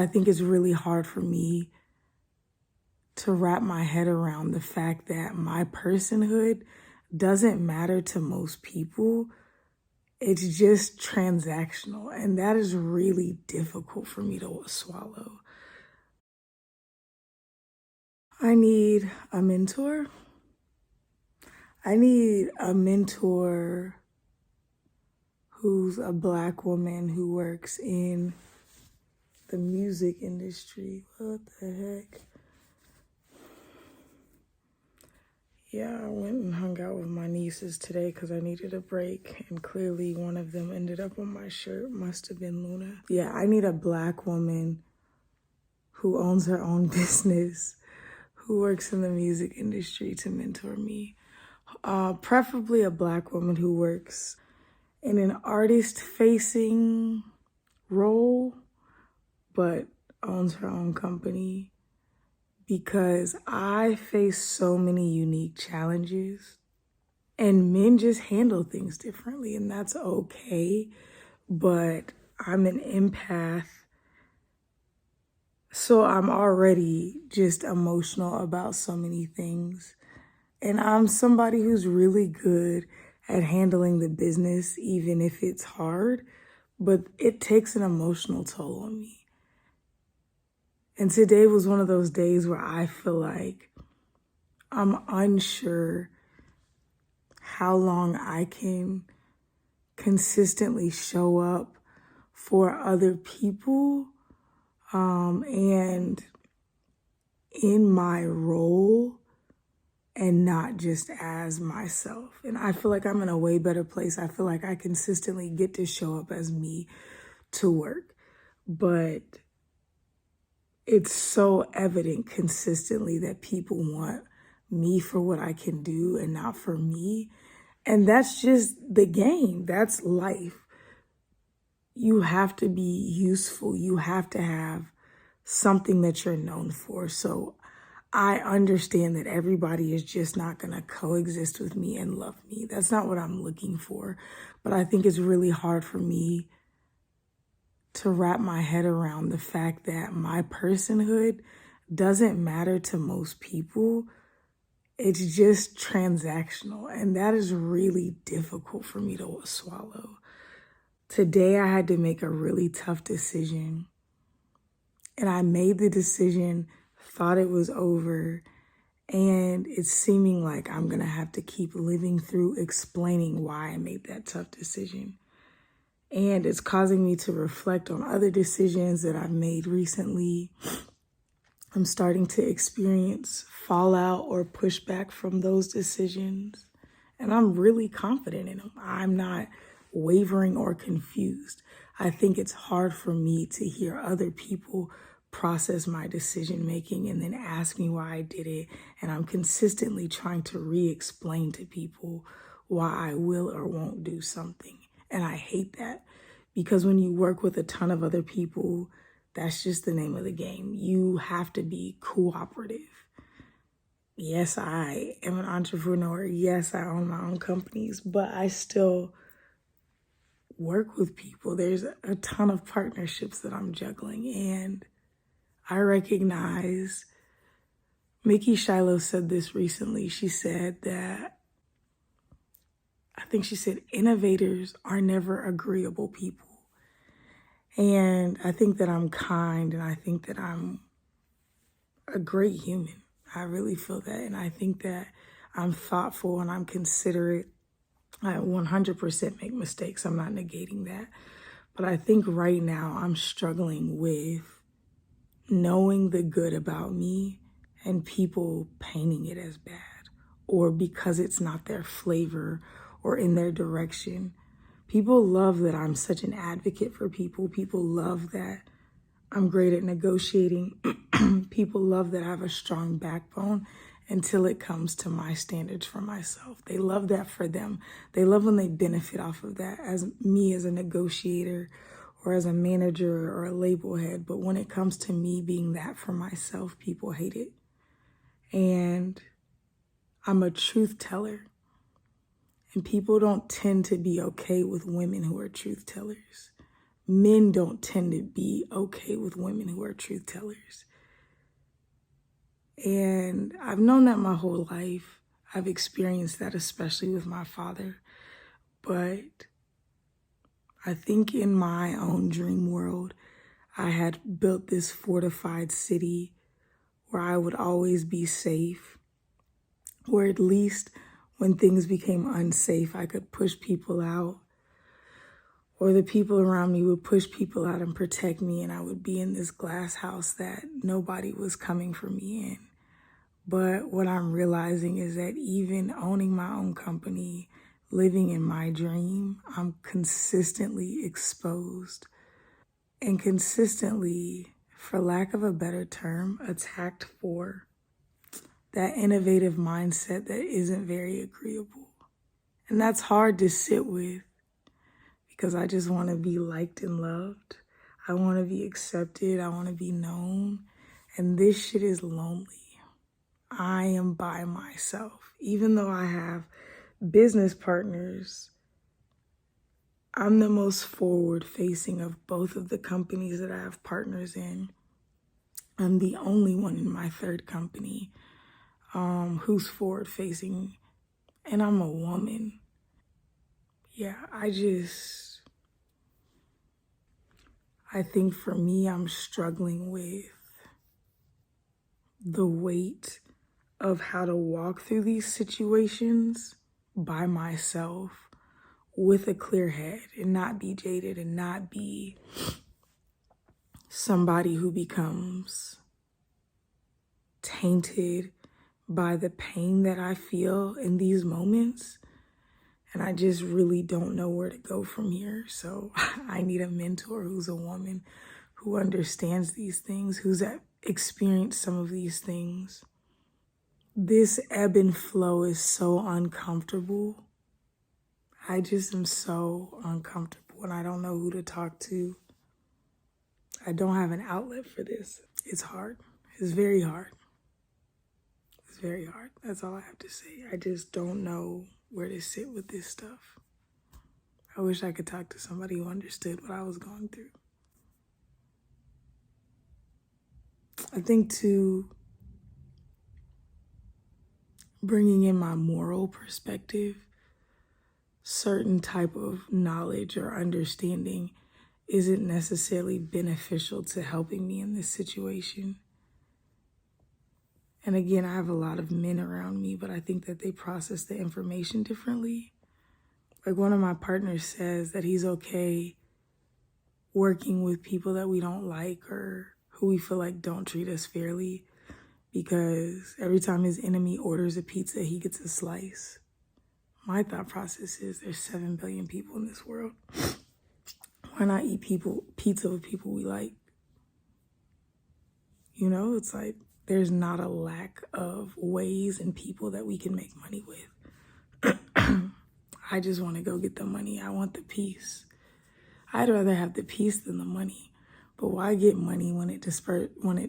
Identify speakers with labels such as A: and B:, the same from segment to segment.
A: I think it's really hard for me to wrap my head around the fact that my personhood doesn't matter to most people. It's just transactional, and that is really difficult for me to swallow. I need a mentor. I need a mentor who's a Black woman who works in the music industry. What the heck? Yeah, I went and hung out with my nieces today because I needed a break, and clearly one of them ended up on my shirt. Must have been Luna. Yeah, I need a Black woman who owns her own business, who works in the music industry to mentor me. Preferably a Black woman who works in an artist-facing role, but owns her own company, because I face so many unique challenges, and men just handle things differently, and that's okay. But I'm an empath, so I'm already just emotional about so many things. And I'm somebody who's really good at handling the business, even if it's hard, but it takes an emotional toll on me. And today was one of those days where I feel like I'm unsure how long I can consistently show up for other people and in my role and not just as myself. And I feel like I'm in a way better place. I feel like I consistently get to show up as me to work, but it's so evident consistently that people want me for what I can do and not for me. And that's just the game. That's life. You have to be useful. You have to have something that you're known for. So I understand that everybody is just not going to coexist with me and love me. That's not what I'm looking for. But I think it's really hard for me to wrap my head around the fact that my personhood doesn't matter to most people. It's just transactional, and that is really difficult for me to swallow. Today, I had to make a really tough decision, and I made the decision, thought it was over, and it's seeming like I'm gonna have to keep living through explaining why I made that tough decision. And it's causing me to reflect on other decisions that I've made recently. I'm starting to experience fallout or pushback from those decisions, and I'm really confident in them. I'm not wavering or confused. I think it's hard for me to hear other people process my decision making and then ask me why I did it. And I'm consistently trying to re-explain to people why I will or won't do something. And I hate that, because when you work with a ton of other people, that's just the name of the game. You have to be cooperative. Yes, I am an entrepreneur. Yes, I own my own companies, but I still work with people. There's a ton of partnerships that I'm juggling, and I recognize, Mickey Shiloh said this recently. She said that, I think she said, innovators are never agreeable people. And I think that I'm kind, and I think that I'm a great human. I really feel that. And I think that I'm thoughtful and I'm considerate. I 100% make mistakes. I'm not negating that. But I think right now I'm struggling with knowing the good about me and people painting it as bad, or because it's not their flavor or in their direction. People love that I'm such an advocate for people. People love that I'm great at negotiating. People love that I have a strong backbone until it comes to my standards for myself. They love that for them. They love when they benefit off of that as me as a negotiator or as a manager or a label head. But when it comes to me being that for myself, people hate it. And I'm a truth teller. And people don't tend to be okay with women who are truth tellers. men don't tend to be okay with women who are truth tellers. And I've known that my whole life. I've experienced that, especially with my father. But I think in my own dream world, I had built this fortified city where I would always be safe, where at least when things became unsafe, I could push people out, or the people around me would push people out and protect me, and I would be in this glass house that nobody was coming for me in. But what I'm realizing is that even owning my own company, living in my dream, I'm consistently exposed and consistently, for lack of a better term, attacked for that innovative mindset that isn't very agreeable. And that's hard to sit with because I just want to be liked and loved. I want to be accepted. I want to be known. And this shit is lonely. I am by myself. Even though I have business partners, I'm the most forward-facing of both of the companies that I have partners in. I'm the only one in my third company who's forward-facing, and I'm a woman. Yeah, I think for me, I'm struggling with the weight of how to walk through these situations by myself with a clear head and not be jaded and not be somebody who becomes tainted by the pain that I feel in these moments. And I just really don't know where to go from here. So I need a mentor who's a woman who understands these things, who's experienced some of these things. This ebb and flow is so uncomfortable. I just am so uncomfortable and I don't know who to talk to. I don't have an outlet for this. It's hard. It's very hard. It's very hard. That's all I have to say. I just don't know where to sit with this stuff. I wish I could talk to somebody who understood what I was going through. I think too, bringing in my moral perspective, certain type of knowledge or understanding isn't necessarily beneficial to helping me in this situation. And again, I have a lot of men around me, but I think that they process the information differently. Like one of my partners says that he's okay working with people that we don't like or who we feel like don't treat us fairly because every time his enemy orders a pizza, he gets a slice. My thought process is there's 7 billion people in this world. Why not eat pizza with people we like? You know, it's like there's not a lack of ways and people that we can make money with. I just want to go get the money. I want the peace. I'd rather have the peace than the money. But why get money when it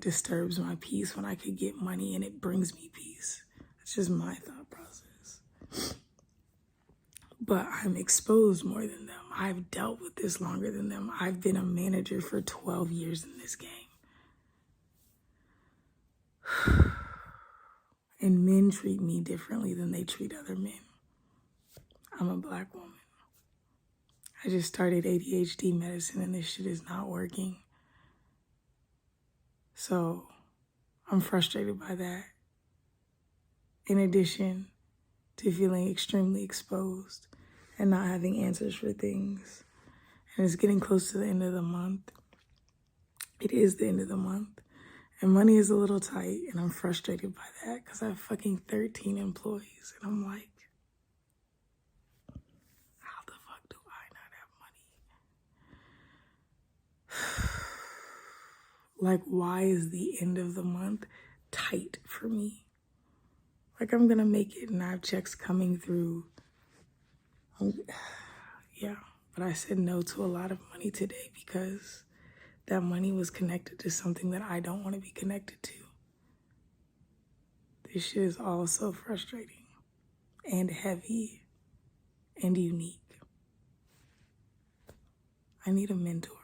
A: disturbs my peace, when I could get money and it brings me peace? That's just my thought process. But I'm exposed more than them. I've dealt with this longer than them. I've been a manager for 12 years in this game. And men treat me differently than they treat other men. I'm a Black woman. I just started ADHD medicine and this shit is not working. So I'm frustrated by that. In addition to feeling extremely exposed and not having answers for things. And it's getting close to the end of the month. It is the end of the month. And money is a little tight and I'm frustrated by that because I have fucking 13 employees. And I'm like, how the fuck do I not have money? Like, why is the end of the month tight for me? Like, I'm gonna make it and I have checks coming through. Yeah, but I said no to a lot of money today because that money was connected to something that I don't want to be connected to. This shit is all so frustrating and heavy and unique. I need a mentor.